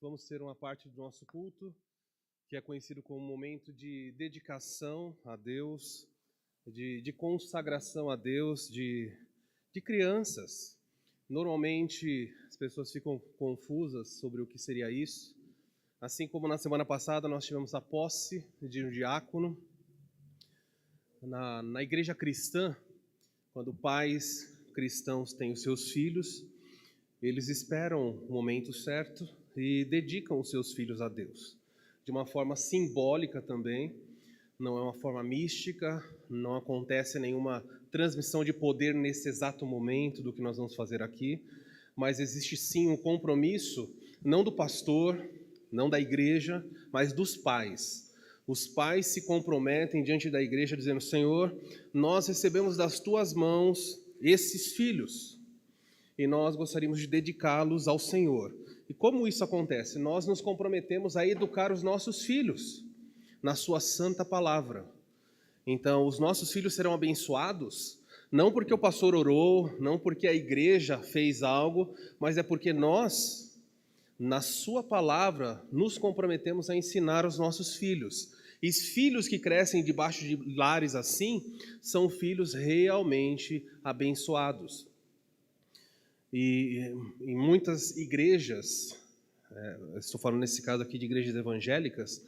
vamos ter uma parte do nosso culto que é conhecido como um momento de dedicação a Deus, de consagração a Deus, de crianças. Normalmente as pessoas ficam confusas sobre o que seria isso. Assim como na semana passada nós tivemos a posse de um diácono. Na igreja cristã, quando pais cristãos têm os seus filhos, eles esperam o momento certo e dedicam os seus filhos a Deus. De uma forma simbólica também, não é uma forma mística, não acontece nenhuma transmissão de poder nesse exato momento do que nós vamos fazer aqui, mas existe sim um compromisso, não do pastor, não da igreja, mas dos pais. Os pais se comprometem diante da igreja dizendo: Senhor, nós recebemos das tuas mãos esses filhos e nós gostaríamos de dedicá-los ao Senhor. E como isso acontece? Nós nos comprometemos a educar os nossos filhos na sua santa palavra. Então, os nossos filhos serão abençoados, não porque o pastor orou, não porque a igreja fez algo, mas é porque nós, na sua palavra, nos comprometemos a ensinar os nossos filhos. E filhos que crescem debaixo de lares assim, são filhos realmente abençoados. E em muitas igrejas, estou falando nesse caso aqui de igrejas evangélicas,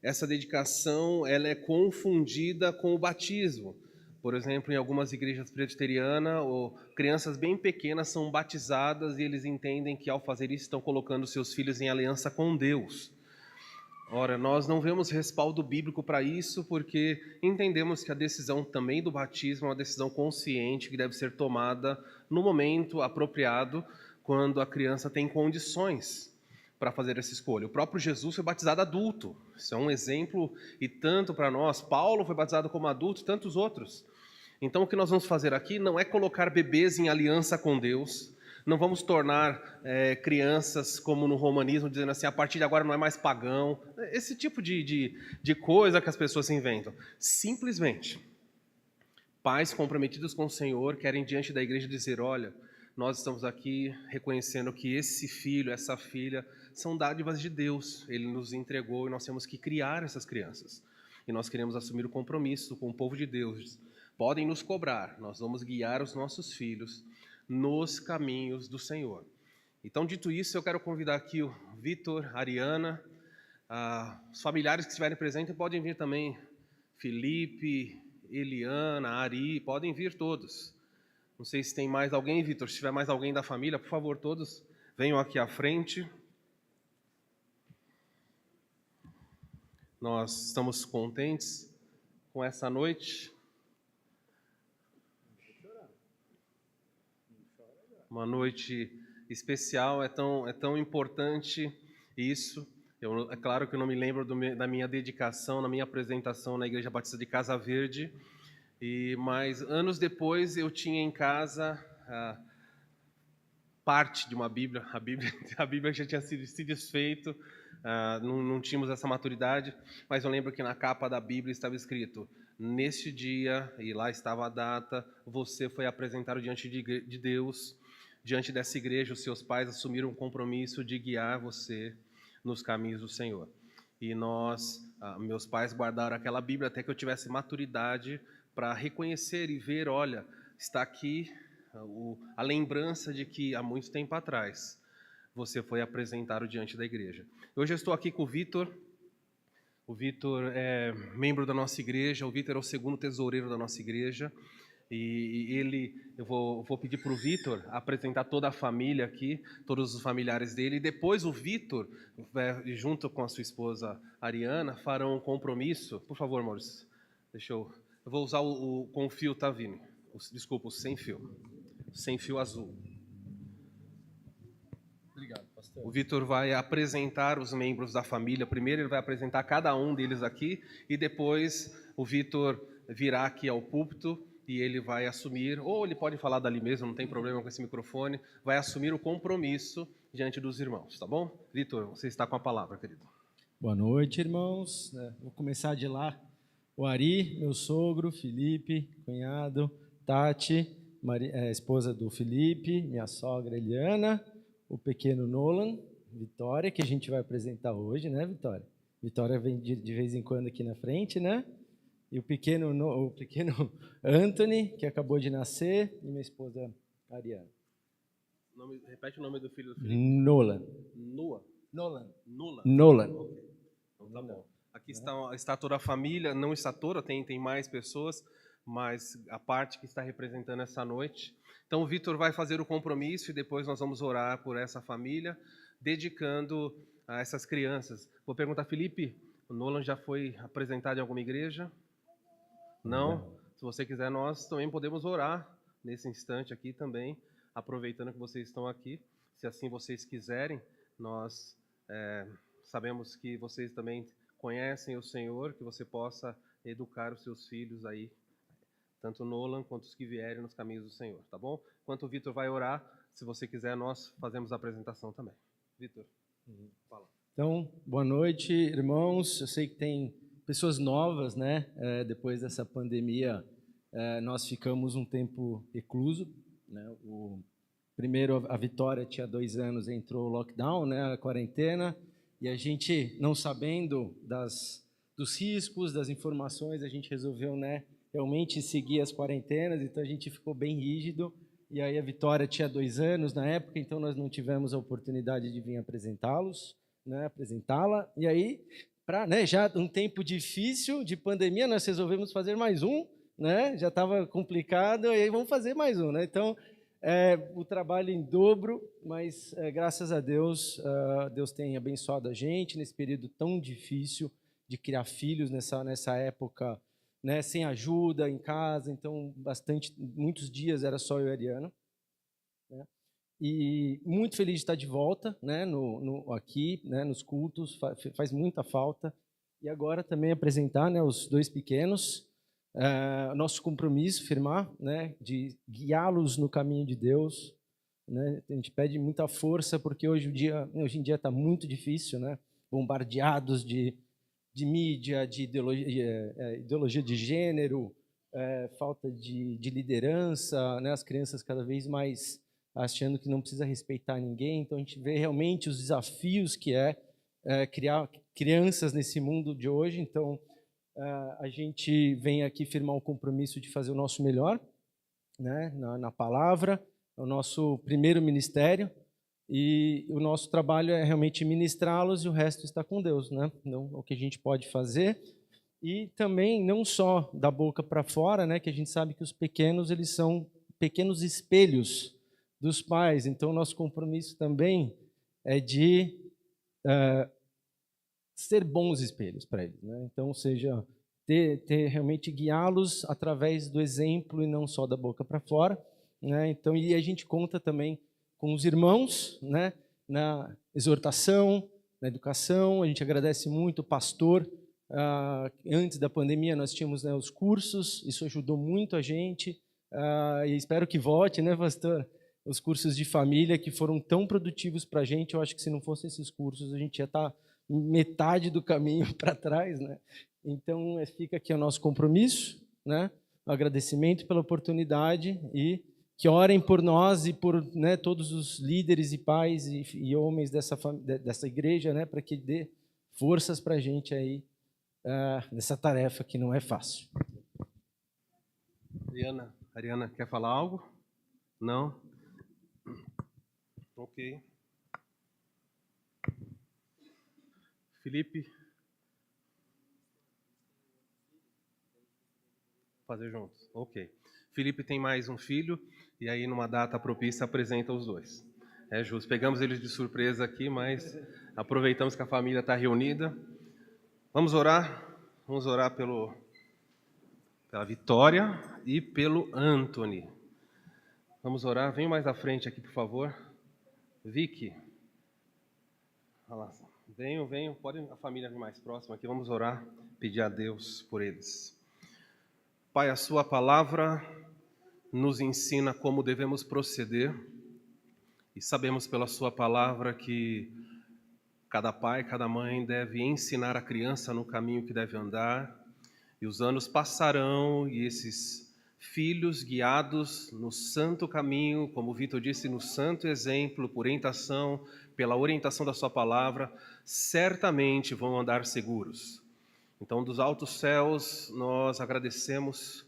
essa dedicação ela é confundida com o batismo. Por exemplo, em algumas igrejas presbiterianas, crianças bem pequenas são batizadas e eles entendem que ao fazer isso estão colocando seus filhos em aliança com Deus. Ora, nós não vemos respaldo bíblico para isso porque entendemos que a decisão também do batismo é uma decisão consciente que deve ser tomada no momento apropriado, quando a criança tem condições para fazer essa escolha. O próprio Jesus foi batizado adulto. Isso é um exemplo e tanto para nós. Paulo foi batizado como adulto, tantos outros. Então o que nós vamos fazer aqui não é colocar bebês em aliança com Deus. Não vamos tornar crianças como no romanismo, dizendo assim, a partir de agora não é mais pagão. Esse tipo de coisa que as pessoas se inventam. Simplesmente, pais comprometidos com o Senhor querem diante da igreja dizer: olha, nós estamos aqui reconhecendo que esse filho, essa filha, são dádivas de Deus. Ele nos entregou e nós temos que criar essas crianças. E nós queremos assumir o compromisso com o povo de Deus. Podem nos cobrar, nós vamos guiar os nossos filhos nos caminhos do Senhor. Então, dito isso, eu quero convidar aqui o Vitor, a Ariana, os familiares que estiverem presentes podem vir também, Felipe, Eliana, Ari, podem vir todos. Não sei se tem mais alguém, Vitor, se tiver mais alguém da família, por favor, todos venham aqui à frente. Nós estamos contentes com essa noite. Uma noite especial, é tão importante isso. É claro que eu não me lembro da minha dedicação, na minha apresentação na Igreja Batista de Casa Verde, mas anos depois eu tinha em casa parte de uma Bíblia. A Bíblia já tinha se desfeito, não tínhamos essa maturidade, mas eu lembro que na capa da Bíblia estava escrito: neste dia, e lá estava a data, você foi apresentado diante de Deus. Diante dessa igreja, os seus pais assumiram um compromisso de guiar você nos caminhos do Senhor. E meus pais guardaram aquela Bíblia até que eu tivesse maturidade para reconhecer e ver, olha, está aqui a lembrança de que há muito tempo atrás você foi apresentado diante da igreja. Hoje eu estou aqui com o Vitor. O Vitor é membro da nossa igreja, o Vitor é o segundo tesoureiro da nossa igreja. E eu vou pedir para o Vitor apresentar toda a família aqui, todos os familiares dele, e depois o Vitor, junto com a sua esposa Ariana, farão um compromisso. Por favor, Maurício, eu vou usar o com fio, tá, Vini? Desculpa, o sem fio azul. Obrigado, pastor. O Vitor vai apresentar os membros da família. Primeiro ele vai apresentar cada um deles aqui, e depois o Vitor virá aqui ao púlpito e ele vai assumir, ou ele pode falar dali mesmo, não tem problema com esse microfone, vai assumir o compromisso diante dos irmãos, tá bom? Vitor, você está com a palavra, querido. Boa noite, irmãos. Vou começar de lá. O Ari, meu sogro, Felipe, cunhado, Tati, esposa do Felipe, minha sogra Eliana, o pequeno Nolan, Vitória, que a gente vai apresentar hoje, né, Vitória? Vitória vem de vez em quando aqui na frente, né? E o pequeno Anthony, que acabou de nascer, e minha esposa Ariana. Repete o nome do filho do Felipe. Nolan. Noah. Nolan. Nolan. Okay. Então tá bom. Aqui está toda a família, não está toda, tem mais pessoas, mas a parte que está representando essa noite. Então o Vitor vai fazer o compromisso e depois nós vamos orar por essa família, dedicando a essas crianças. Vou perguntar, Felipe, o Nolan já foi apresentado em alguma igreja? Não? Se você quiser, nós também podemos orar nesse instante aqui também, aproveitando que vocês estão aqui. Se assim vocês quiserem, nós sabemos que vocês também conhecem o Senhor, que você possa educar os seus filhos aí, tanto Nolan quanto os que vierem nos caminhos do Senhor, tá bom? Enquanto o Vitor vai orar, se você quiser, nós fazemos a apresentação também. Vitor, fala. Então, boa noite, irmãos. Eu sei que tem pessoas novas, né? Depois dessa pandemia, nós ficamos um tempo recluso, né? Primeiro, a Vitória tinha 2 anos, entrou o lockdown, né? A quarentena, e a gente, não sabendo dos riscos, das informações, a gente resolveu, né, realmente seguir as quarentenas, então a gente ficou bem rígido. E aí a Vitória tinha 2 anos na época, então nós não tivemos a oportunidade de vir apresentá-la. E aí, já um tempo difícil de pandemia, nós resolvemos fazer mais um, né? Já estava complicado, e aí vamos fazer mais um, né? Então, o trabalho em dobro, mas graças a Deus, Deus tem abençoado a gente nesse período tão difícil de criar filhos nessa época, né, sem ajuda em casa, então muitos dias era só eu e a Ariana, né? E muito feliz de estar de volta, né, aqui, né, nos cultos, faz muita falta. E agora também apresentar, né, os 2 pequenos, nosso compromisso, firmar, né, de guiá-los no caminho de Deus, né? A gente pede muita força porque hoje em dia está muito difícil, né, bombardeados de mídia, de ideologia de gênero, falta de liderança, né? As crianças cada vez mais achando que não precisa respeitar ninguém. Então a gente vê realmente os desafios que criar crianças nesse mundo de hoje. Então a gente vem aqui firmar um compromisso de fazer o nosso melhor, né? na palavra, é o nosso primeiro ministério. E o nosso trabalho é realmente ministrá-los e o resto está com Deus, né? Então, o que a gente pode fazer. E também, não só da boca para fora, né? Que a gente sabe que os pequenos, eles são pequenos espelhos dos pais. Então, nosso compromisso também é de ser bons espelhos para eles, né? Então, ou seja, ter realmente guiá-los através do exemplo e não só da boca para fora, né? Então, e a gente conta também com os irmãos, né, na exortação, na educação. A gente agradece muito o pastor. Antes da pandemia nós tínhamos, né, os cursos, isso ajudou muito a gente, e espero que volte, né, pastor? Os cursos de família que foram tão produtivos para a gente. Eu acho que se não fossem esses cursos a gente ia estar metade do caminho para trás, né? Então fica aqui o nosso compromisso, né, o agradecimento pela oportunidade e que orem por nós e por, né, todos os líderes e pais e homens dessa igreja, né, para que dê forças para a gente aí nessa tarefa que não é fácil. Ariana, quer falar algo? Não? Ok. Felipe? Fazer juntos. Ok. Felipe tem mais um filho, e aí numa data propícia apresenta os 2. É justo. Pegamos eles de surpresa aqui, mas aproveitamos que a família está reunida. Vamos orar? Vamos orar pela Vitória e pelo Anthony. Vamos orar. Vem mais à frente aqui, por favor. Vicky. Venham. Pode a família vir mais próxima aqui. Vamos orar, pedir a Deus por eles. Pai, a sua palavra nos ensina como devemos proceder, e sabemos pela sua palavra que cada pai, cada mãe deve ensinar a criança no caminho que deve andar, e os anos passarão e esses filhos guiados no santo caminho, como o Vitor disse, no santo exemplo, por orientação, pela orientação da sua palavra, certamente vão andar seguros. Então, dos altos céus, nós agradecemos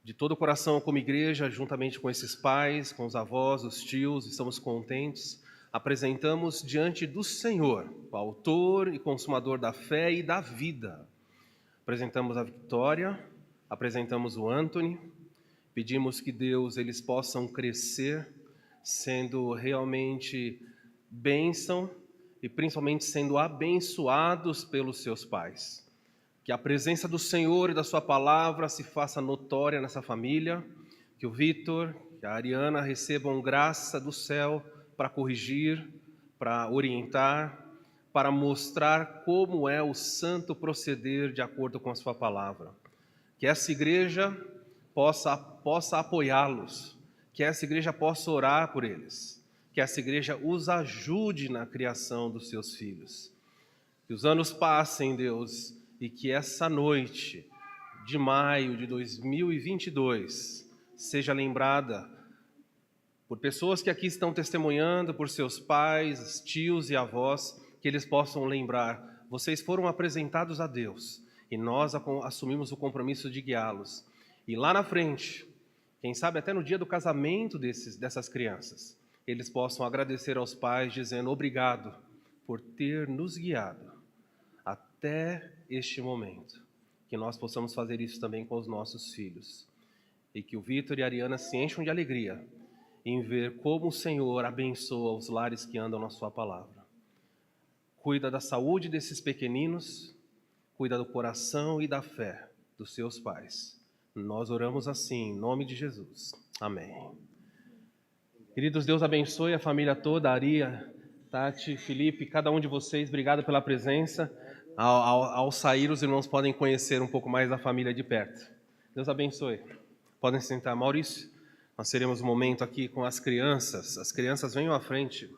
de todo o coração como igreja, juntamente com esses pais, com os avós, os tios, estamos contentes. Apresentamos diante do Senhor, o autor e consumador da fé e da vida. Apresentamos a Vitória, apresentamos o Anthony, pedimos que Deus, eles possam crescer, sendo realmente bênção e principalmente sendo abençoados pelos seus pais. Que a presença do Senhor e da sua palavra se faça notória nessa família, que o Vitor e a Ariana recebam graça do céu para corrigir, para orientar, para mostrar como é o santo proceder de acordo com a sua palavra. Que essa igreja possa apoiá-los, que essa igreja possa orar por eles, que essa igreja os ajude na criação dos seus filhos. Que os anos passem, Deus, e que essa noite de maio de 2022 seja lembrada por pessoas que aqui estão testemunhando, por seus pais, tios e avós, que eles possam lembrar, vocês foram apresentados a Deus e nós assumimos o compromisso de guiá-los. E lá na frente, quem sabe até no dia do casamento dessas crianças, eles possam agradecer aos pais dizendo obrigado por ter nos guiado até este momento, que nós possamos fazer isso também com os nossos filhos, e que o Vitor e a Ariana se encham de alegria em ver como o Senhor abençoa os lares que andam na sua palavra. Cuida da saúde desses pequeninos, cuida do coração e da fé dos seus pais. Nós oramos assim, em nome de Jesus. Amém. Queridos, Deus abençoe a família toda, Aria, Tati, Felipe, cada um de vocês, obrigado pela presença. Ao sair, os irmãos podem conhecer um pouco mais da família de perto. Deus abençoe. Podem sentar. Maurício, nós teremos um momento aqui com as crianças. As crianças venham à frente.